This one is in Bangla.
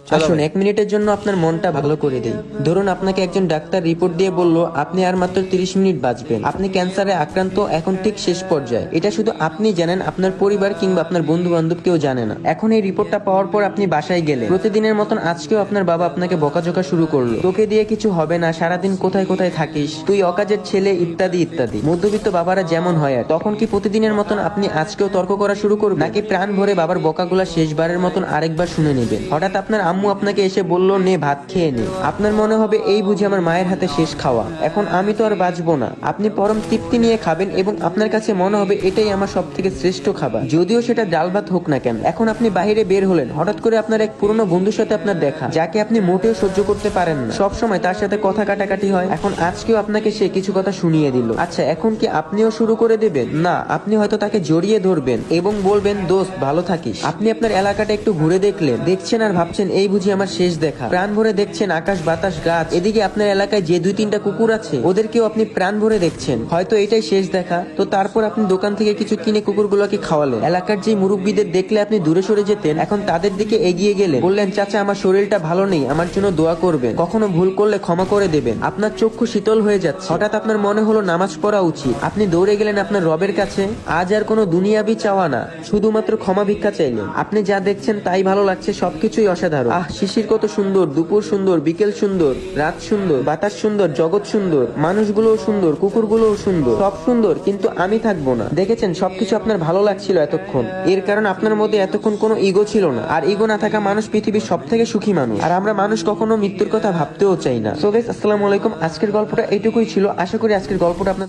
আসুন 1 মিনিটের জন্য আপনার মনটা ভালো করে দেই। ধরুন আপনাকে একজন ডাক্তার রিপোর্ট দিয়ে বলল আপনি আর মাত্র 30 মিনিট বাঁচবেন, আপনি ক্যান্সারে আক্রান্ত, এখন ঠিক শেষ পর্যায়ে। এটা শুধু আপনি জানেন, আপনার পরিবার কিংবা আপনার বন্ধু বান্ধব কেউ জানে না। এখন এই রিপোর্টটা পাওয়ার পর আপনি বাসায় গেলেন, প্রতিদিনের মতন আজকেও আপনার বাবা আপনাকে বকাঝকা শুরু করলো, তোকে দিয়ে কিছু হবে না, সারাদিন কোথায় কোথায় থাকিস, তুই অকাজের ছেলে, ইত্যাদি ইত্যাদি। মধ্যবিত্ত বাবারা যেমন হয় আর। তখন কি প্রতিদিনের মতন আপনি আজকেও তর্ক করা শুরু করবেন, নাকি প্রাণ ভরে বাবার বকাগুলা শেষবারের মতন আরেকবার শুনে নেবেন? হঠাৎ আপনার আম্মু আপনাকে এসে বলল নে ভাত খেয়ে নে, আপনার মনে হবে এই বুঝি আমার মায়ের হাতে শেষ খাওয়া, এখন আমি তো আর বাঁচবো না। আপনি পরম তৃপ্তি নিয়ে খাবেন এবং আপনার কাছে মনে হবে এটাই আমার সব থেকে শ্রেষ্ঠ খাবার, যদিও সেটা ডাল ভাত হোক না কেন। এখন আপনি বাইরে বের হলেন, হঠাৎ করে আপনার এক পুরনো বন্ধুর সাথে আপনার দেখা, যাকে আপনি মোটেও সহ্য করতে পারেন না, সব সময় তার সাথে কথা কাটাকাটি হয়। এখন আজকেও আপনাকে সে কিছু কথা শুনিয়ে দিল। আচ্ছা, এখন কি আপনিও শুরু করে দেবেন? না, আপনি হয়তো তাকে জড়িয়ে ধরবেন এবং বলবেন দোস্ত ভালো থাকিস। আপনি আপনার এলাকাটা একটু ঘুরে দেখছেন আর ভাবছেন এই বুঝি আমার শেষ দেখা। প্রাণ ভরে দেখছেন আকাশ বাতাস গাছ, এদিকে আপনার এলাকায় যে 2-3টা কুকুর আছে ওদেরকেও আপনি প্রাণ ভরে দেখছেন। হয়তো এটাই শেষ দেখা। তো তারপর আপনি দোকান থেকে কিছু কিনে কুকুরগুলোকে খাওয়ালেন। এলাকার যে মুরব্বীদের দেখলে আপনি দূরে সরে যেতেন, এখন তাদের দিকে এগিয়ে গেলেন, বললেন চাচা আমার শরীরটা ভালো নেই, আমার জন্য দোয়া করবেন, কখনো ভুল করলে ক্ষমা করে দেবেন। আপনার চক্ষু শীতল হয়ে যাচ্ছে। হঠাৎ আপনার মনে হলো নামাজ পড়া উচিত। আপনি দৌড়ে গেলেন আপনার রবের কাছে। আজ আর কোনো দুনিয়াবি চাওয়া না, শুধুমাত্র ক্ষমা ভিক্ষা চাইলেন। আপনি যা দেখছেন তাই ভালো লাগছে, সবকিছুই অসাধারণ। শিশির কত সুন্দর, দুপুর সুন্দর, বিকেল সুন্দর, রাত সুন্দর, বাতাস সুন্দর, জগৎ সুন্দর, মানুষগুলোও সুন্দর, কুকুরগুলোও সুন্দর, সব সুন্দর, কিন্তু আমি থাকবো না। দেখেছেন সবকিছু আপনার ভালো লাগছিল এতক্ষণ, এর কারণ আপনার মধ্যে এতক্ষণ কোনো ইগো ছিল না। আর ইগো না থাকা মানুষ পৃথিবীর সব থেকে সুখী মানুষ। আর আমরা মানুষ কখনো মৃত্যুর কথা ভাবতেও চাই না। সো গাইস, আসসালামু আলাইকুম। আজকের গল্পটা এইটুকুই ছিল। আশা করি আজকের গল্পটা আপনার